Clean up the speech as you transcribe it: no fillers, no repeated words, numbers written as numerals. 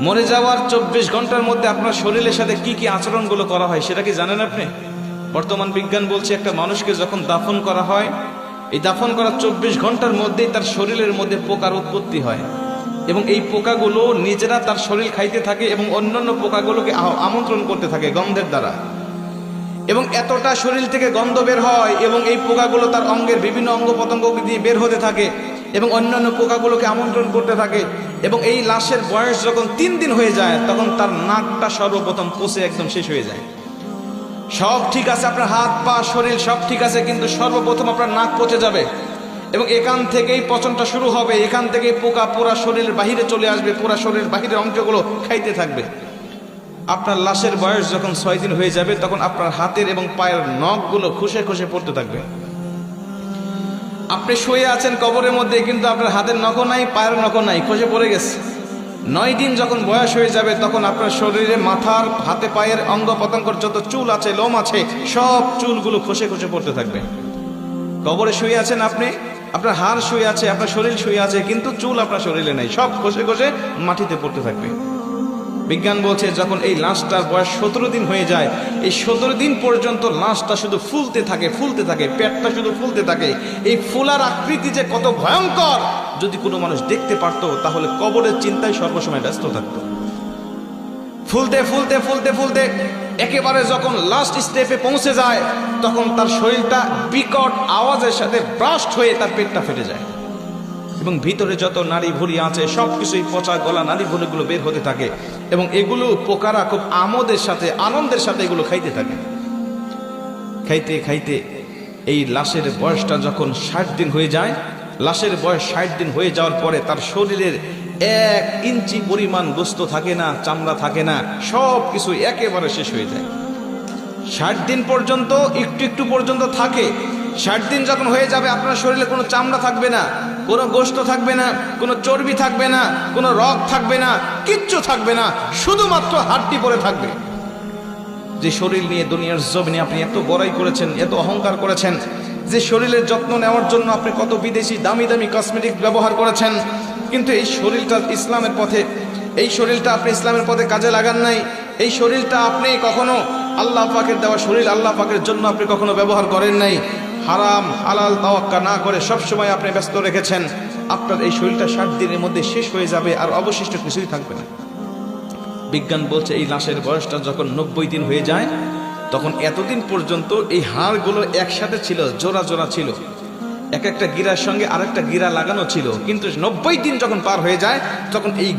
মরে যাওয়ার 24 ঘন্টার মধ্যে আপনার শরীরের সাথে কি কি আচরণগুলো করা হয় সেটা কি জানেন আপনি? বর্তমান বিজ্ঞান বলছে একটা মানুষকে যখন দাফন করা হয়, এই দাফন করার 24 ঘন্টার মধ্যেই তার শরীরের মধ্যে পোকার উৎপত্তি হয় এবং এই পোকাগুলো নিজেরা তার শরীর খাইতে থাকে এবং অন্যান্য পোকাগুলোকে আমন্ত্রণ করতে থাকে গন্ধের দ্বারা, এবং এতটা শরীর থেকে গন্ধ বের হয় এবং এই পোকাগুলো তার অঙ্গের বিভিন্ন অঙ্গ প্রত্যঙ্গ দিয়ে বের হতে থাকে এবং অন্যান্য পোকাগুলোকে আমন্ত্রণ করতে থাকে। এবং এই লাশের বয়স যখন 3 দিন হয়ে যায় তখন তার নাকটা সর্বপ্রথম পচে একদম শেষ হয়ে যায়। সব ঠিক আছে, আপনার হাত পা শরীর সব ঠিক আছে, কিন্তু সর্বপ্রথম আপনার নাক পচে যাবে এবং এখান থেকেই পচনটা শুরু হবে। এখান থেকেই পোকা পুরা শরীরের বাহিরে চলে আসবে, পুরা শরীরের বাহিরের অংশগুলো খাইতে থাকবে। আপনার লাশের বয়স যখন 6 দিন হয়ে যাবে তখন আপনার হাতের এবং পায়ের নখগুলো খসে খসে পড়তে থাকবে। আপনি শুয়ে আছেন কবরের মধ্যে, কিন্তু আপনার হাতের নখও নাই, পায়ের নখও নাই, খসে পড়ে গেছে। 9 দিন যখন বয়স হয়ে যাবে তখন আপনার শরীরে মাথার হাতে পায়ের অঙ্গ প্রত্যঙ্গর যত চুল আছে, লোম আছে, সব চুলগুলো খসে খসে পড়তে থাকবে। কবরে শুয়ে আছেন আপনি, আপনার হাড় শুয়ে আছে, আপনার শরীর শুয়ে আছে, কিন্তু চুল আপনার শরীরে নেই, সব খসে খসে মাটিতে পড়তে থাকবে। বিজ্ঞান বলছে যখন এই লাশটার বয়স 17 দিন হয়ে যায়, এই 17 দিন পর্যন্ত লাশটা শুধু ফুলতে থাকে, ফুলতে থাকে, পেটটা শুধু ফুলতে থাকে। এই ফুলার আকৃতি যে কত ভয়ঙ্কর, যদি কোনো মানুষ দেখতে পারত তাহলে কবরের চিন্তায় সর্বসময় ব্যস্ত থাকত। ফুলতে ফুলতে ফুলতে ফুলতে একেবারে যখন লাস্ট স্টেপে পৌঁছে যায় তখন তার শরীরটা বিকট আওয়াজের সাথে ব্রাস্ট হয়ে তার পেটটা ফেটে যায় এবং ভিতরে যত নাড়ি ভুঁড়ি আছে সবকিছুই পচা গলা নাড়ি ভুঁড়িগুলো বের হতে থাকে এবং এগুলো পোকারা খুব আমোদের সাথে, আনন্দের সাথে এগুলো খাইতে থাকে। খাইতে খাইতে এই লাশের বয়সটা যখন 60 দিন হয়ে যায়, লাশের বয়স 60 দিন হয়ে যাওয়ার পরে তার শরীরের 1 ইঞ্চি পরিমাণ গোস্ত থাকে না, চামড়া থাকে না, সব কিছু একেবারে শেষ হয়ে যায়। 60 দিন পর্যন্ত একটু একটু পর্যন্ত থাকে। 60 দিন যখন হয়ে যাবে আপনার শরীরে কোনো চামড়া থাকবে না, কোনো গোস্ত থাকবে না, কোনো চর্বি থাকবে না, কোনো রগ থাকবে না, কিচ্ছু থাকবে না, শুধুমাত্র হাড্ডি পড়ে থাকবে। যে শরীর নিয়ে দুনিয়ার জমিনে আপনি এত বড়াই করেছেন, এত অহংকার করেছেন, যে শরীরের যত্ন নেওয়ার জন্য আপনি কত বিদেশি দামি দামি কসমেটিক ব্যবহার করেছেন, কিন্তু এই শরীরটা ইসলামের পথে, এই শরীরটা আপনি ইসলামের পথে কাজে লাগান নাই। এই শরীরটা আপনি কখনো আল্লাহ পাকের দেওয়া শরীর, আল্লাহ পাকের জন্য আপনি কখনো ব্যবহার করেন নাই। হারাম হালাল তাওয়াক্কা না করে সবসময় আপনি ব্যস্ত রেখেছেন। আপনার এই শরীরটা 60 দিনের মধ্যে শেষ হয়ে যাবে, আর অবশিষ্ট কিছুই থাকবে না। বিজ্ঞান বলছে এই লাশের বয়সটা যখন 90 দিন হয়ে যায় তখন এতদিন পর্যন্ত এই হাড়গুলো একসাথে ছিল, জোড়া জোড়া ছিল, এক একটা গিরার সঙ্গে আরেকটা গিরা লাগানো ছিল, কিন্তু 90 দিন যখন পার হয়ে যায় তখন এই